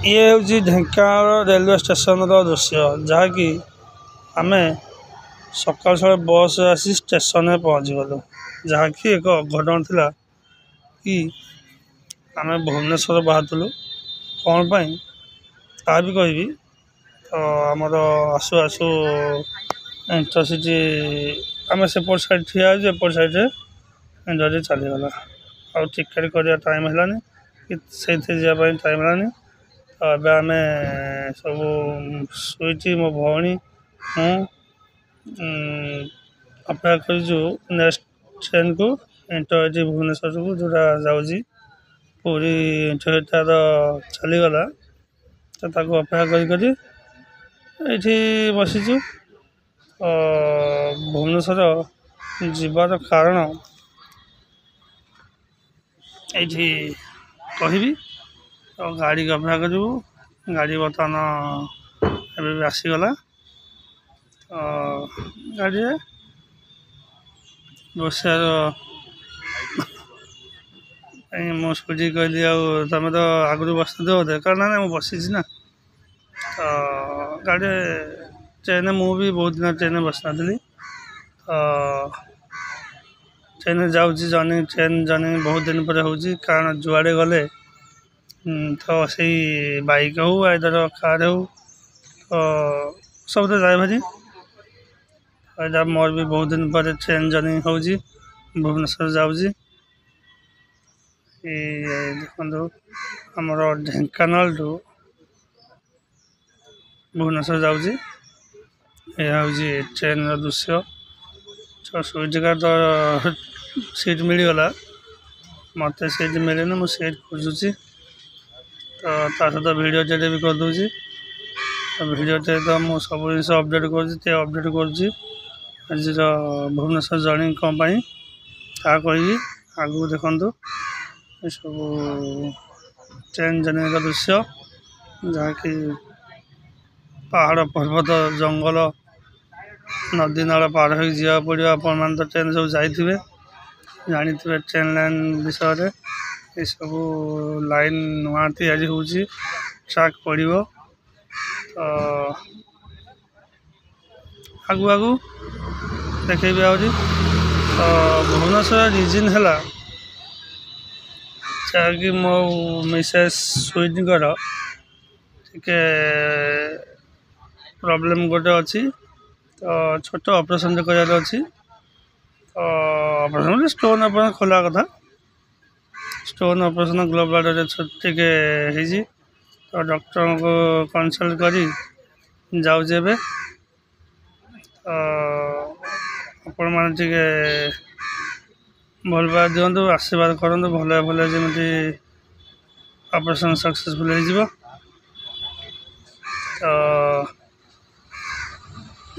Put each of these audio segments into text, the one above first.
ये हूँ ढेଙ୍କାନାଳ railway station दृश्य जहाँकि आम सकाल सकाल बस आसी स्टेशन में पहुँची गलु जहाँकि एक अघटन थिला कि आम भुवनेश्वर बाहर कौन पाई ता भी कहबी तो आमर आसु आसु इंटरसिटी आम सेपट साइड ठिया एपट साइड इंटरसिटी चलीगला आ टिकेट कर टाइम है कि से टाइम है तो अब आम सब शुई मो भौणी हूँ अपेक्षा करूँ नेक्स्ट ट्रेन को इंटरसिटी भुवनेश्वर को जोटा जाऊँगी पूरी इंटरसिटी चलीगला तो ताको अपेक्षा करी बसीचु भुवनेश्वर जीवार कारण ये कहबी तो गाड़ी की अपेक्षा करूँ गाड़ी बर्तमान एवं आसीगला तो गाड़ी बस मुझे कहली तुम तो आगु बस बोधे कारण ना मुझे बसी ना तो गाड़ी ट्रेन मुझे बहुत दिन ट्रेन बस नी तो ट्रेन जाऊँ जर्नी ट्रेन जर्नी बहुत दिन पर हो कारण जुआड़े गले तो से बाइक हो आइदर कार हो तो सब तो जाए भारी यहाँ मोर भी बहुत दिन पर ट्रेन जर्नी हो भुवनेश्वर जाऊँगी देखो आमर ढेଙ୍କାନାଳ टू भुवनेश्वर जाऊँगी यह हूँ ट्रेन दृश्य तो सुईटिका तो सीट मिलगला मत सीट मिले मुझे सीट खोजुची तो सहित भिडियो टे भी करदे भिडियो टे तो मुझे सब जिन अपडेट अपडेट कर भुवनेश्वर जर्नी कौन पाई ता कही आगू देखु सब ट्रेन जर्नी का दृश्य जहाँकि पहाड़ पर्वत जंगल नदी नाल पार हो जा पड़ो आपण तो ट्रेन सब जाइए जानी ट्रेन लाइन विषय ये सब लाइन नुआ तैयारी हो ट्रैक पड़ो तो आगु आगु देखेबी आहरी तो भुवनेश्वर रिजन है जहाँकि मो मिसेस स्वीटर टे प्रॉब्लम गोटे अच्छी तो छोट ऑपरेशन करार अच्छी तो ऑपरेशन स्टोन ऑपरेशन खोला कथा स्टोन ऑपरेशन ग्लो ब्लाडर टे तो डॉक्टर को कंसल्ट करी जाऊे तो आपण मैंने भल पाए दिंतु आशीर्वाद करूँ भले भले जमी ऑपरेशन सक्सेसफुल हो तो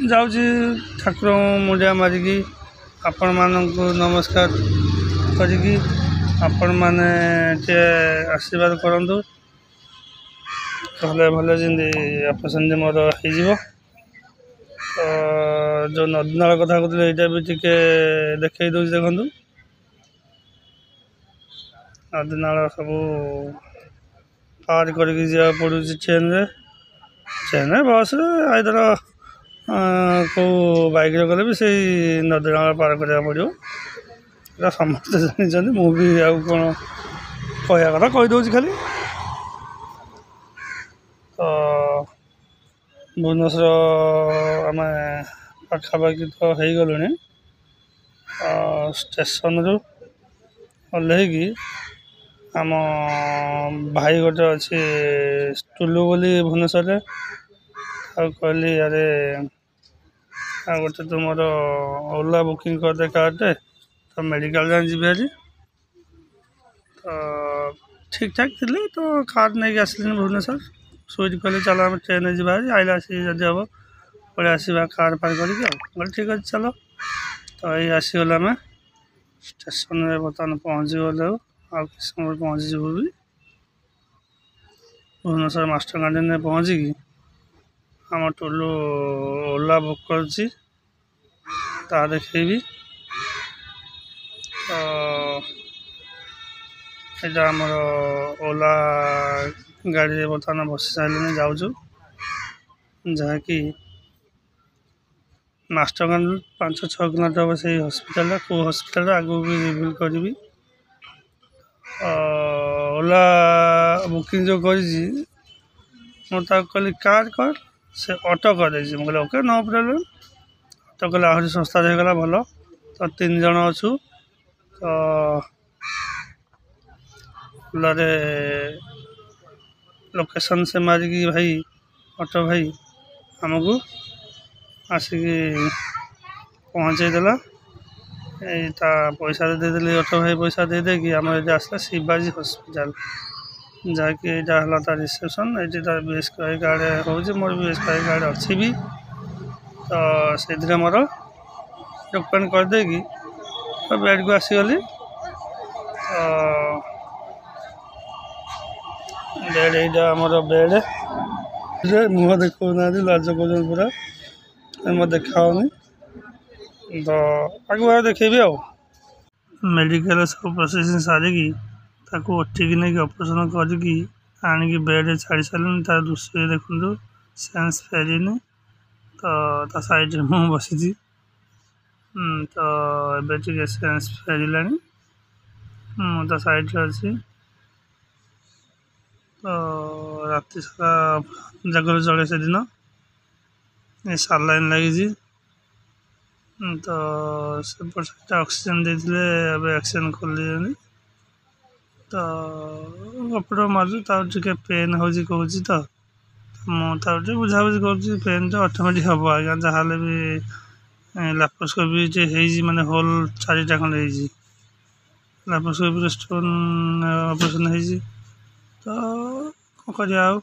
जाऊँगी ठाकुर मुंडिया मारिकी आपण मानक नमस्कार करी आपण मैंने आशीर्वाद करूँ भले भले जमी ऑपरेशन मोर हो जो नदी नाल कथा कहते यहाँ भी टे देखे दूसरी देखु नदी नाल सब पार करके जा पड़ू ट्रेन बस आइदर कौ बैक गले भी से नदी नाल पार करा पड़ो समस्त जानते मुझे आउ कौन कह कथा कहीदे खाली तो भुवनेश्वर आम पाखापाखि तो हो गलु स्टेशन रू ओह्लैकी आम भाई गोटे अच्छे टुलु बोली भुवनेश्वर कहली अरे आ गोटे तुम ओला बुकिंग करदे कारटे तो मेडिकल जान जी आज तो ठीक ठाक थी तो कार नहीं आसलिन भुवनेश्वर सुईट कहली चलो आम ट्रेन जा आइला जदि हम पड़े आसवा कार पार कर ठीक अच्छे चलो तो ये आसीगल आम स्टेशन में बर्तमान पहुँची गले आ कि समय पहुँचीबू भी भुवनेश्वर मास्टर कैंटीन में पहुँचिकी आम टुलु ओला बुक करुच्ची ता देखेबी तो यहाँ आमर ओला ଗାଡ଼ିରେ ବର୍ତ୍ତମାନ ବସି ସାରିଲୁଣି, ଯାଉଛୁ, ଯାହାକି ମାଷ୍ଟରକାନ୍ଦରୁ 5-6 କିଲୋମିଟର ହେବ ସେଇ ହସ୍ପିଟାଲଟା। କେଉଁ ହସ୍ପିଟାଲଟା ଆଗକୁ ବି ରିଭିଲ୍ କରିବି। ଓଲା ବୁକିଂ ଯେଉଁ କରିଛି, ମୁଁ ତାକୁ କହିଲି କାର୍ କର, ସେ ଅଟୋ କରିଦେଇଛି। ମୁଁ କହିଲି ଓକେ, ନୋ ପ୍ରୋବ୍ଲେମ୍। ଅଟୋ କଲେ ଆହୁରି ଶସ୍ତାରେ ହେଇଗଲା, ଭଲ। ତ 3 ଜଣ ଅଛୁ। ତ ଓଲାରେ ଲୋକେସନ୍ ସେ ମାରିକି ଭାଇ, ଅଟୋ ଭାଇ ଆମକୁ ଆସିକି ପହଞ୍ଚେଇ ଦେଲା। ଏଇ ତା ପଇସା ଦେଇଦେଲି, ଅଟୋ ଭାଇ ପଇସା ଦେଇଦେଇକି ଆମର ଏଠି ଆସିଲା ଶିବାଜୀ ହସ୍ପିଟାଲ, ଯାହାକି ଏଇଟା ହେଲା ତା ରିସେପସନ୍। ଏଇଠି ତାର BSKY କାର୍ଡ଼ ହେଉଛି, ମୋର BSKY କାର୍ଡ଼ ଅଛି ବି। ତ ସେଇଥିରେ ମୋର ଡକୁମେଣ୍ଟ କରିଦେଇକି ବେଡ଼୍କୁ ଆସିଗଲି। ତ ବେଡ଼୍, ଏଇଟା ଆମର ବେଡ଼୍। ମୁହଁ ଦେଖାଉନାହାନ୍ତି, ଲାଜ କରୁଛନ୍ତି ପୁରା, ମୋ ଦେଖା ହେଉନି। ତ ଆଗକୁ ଆଉ ଦେଖେଇବି ଆଉ। ମେଡ଼ିକାଲ ସବୁ ପ୍ରୋସେସିଂ ସାରିକି ତାକୁ ଓଟିକି ନେଇକି ଅପରେସନ୍ କରିକି ଆଣିକି ବେଡ଼୍ରେ ଛାଡ଼ି ସାରିଲୁଣି। ତାର ଦୃଶ୍ୟ ଦେଖନ୍ତୁ, ସେନ୍ସ ଫେରିନି। ତ ତା ସାଇଡ଼୍ରେ ମୁଁ ବସିଛି। ତ ଏବେ ଟିକେ ସେନ୍ସ ଫେରିଲାଣି, ମୁଁ ତା ସାଇଡ଼୍ରେ ଅଛି। ତ ରାତି ସାରା ଜାଗର ଚଳେ ସେଦିନ। ଏ ସାଲାଇନ୍ ଲାଗିଛି। ତ ସେପଟ ସାଇଡ଼୍ଟା ଅକ୍ସିଜେନ୍ ଦେଇଥିଲେ, ଏବେ ଅକ୍ସିଜେନ୍ ଖୋଲିଦେଲି। ତ ଗପଟ ମାରୁଛୁ, ତାର ଟିକେ ପେନ୍ ହେଉଛି କହୁଛି। ତ ମୁଁ ତାର ଟିକେ ବୁଝାବୁଝି କରୁଛି। ପେନ୍ ତ ଅଟୋମେଟିକ୍ ହେବ ଆଜ୍ଞା, ଯାହାହେଲେ ବି ଲାପ୍ରୋସ୍କୋପି ଟିକେ ହେଇଛି, ମାନେ ହୋଲ୍ 4ଟା ଖଣ୍ଡେ ହେଇଛି। ଲାପ୍ରୋସ୍କୋପିରେ ଷ୍ଟୋନ୍ ଅପରେସନ୍ ହେଇଛି। ତ କ'ଣ କରିବା ଆଉ,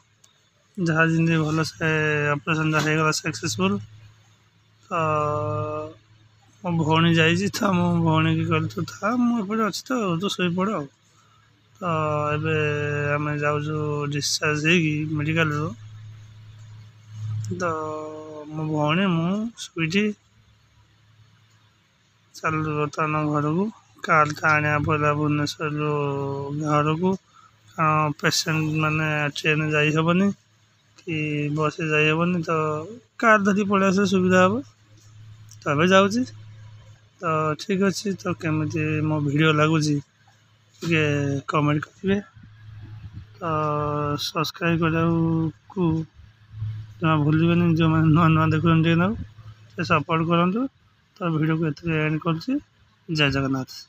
ଯାହା ଯେମିତି ଭଲସେ ଅପରେସନ୍ଟା ହେଇଗଲା ସକ୍ସେସଫୁଲ୍। ତ ମୋ ଭଉଣୀ ଯାଇଛି, ତ ମୋ ଭଉଣୀକି କହିଲି ତୁ ଥା, ମୁଁ ଏପଟେ ଅଛି, ତ ତୁ ଶୋଇପଡ଼ ଆଉ। ତ ଏବେ ଆମେ ଯାଉଛୁ ଡିସଚାର୍ଜ ହେଇକି ମେଡ଼ିକାଲରୁ। ତ ମୋ ଭଉଣୀ, ମୁଁ, ସୁଇଟି ଚାଲିଲୁ ବର୍ତ୍ତମାନ ଘରକୁ। କାର୍ଟା ଆଣିବାକୁ ପଡ଼ିଲା ଭୁବନେଶ୍ୱରରୁ ଘରକୁ, କାରଣ ପେସେଣ୍ଟ ମାନେ ଟ୍ରେନ୍ରେ ଯାଇ ହେବନି କି ବସ୍ରେ ଯାଇ ହେବନି। ତ କାର୍ ଧରି ପଳେଇ ଆସିଲେ ସୁବିଧା ହେବ। ତ ଏବେ ଯାଉଛି। ତ ଠିକ୍ ଅଛି। ତ କେମିତି ମୋ ଭିଡ଼ିଓ ଲାଗୁଛି ଟିକେ କମେଣ୍ଟ କରିବେ। ତ ସବସ୍କ୍ରାଇବ୍ କରିବାକୁ ଜମା ଭୁଲିବେନି। ଯେଉଁମାନେ ନୂଆ ନୂଆ ଦେଖୁଛନ୍ତି ଟିକେ ନାକୁ ସେ ସପୋର୍ଟ କରନ୍ତୁ। ତ ଭିଡ଼ିଓକୁ ଏଥିରେ ଏଣ୍ଡ କରୁଛି। ଜୟ ଜଗନ୍ନାଥ।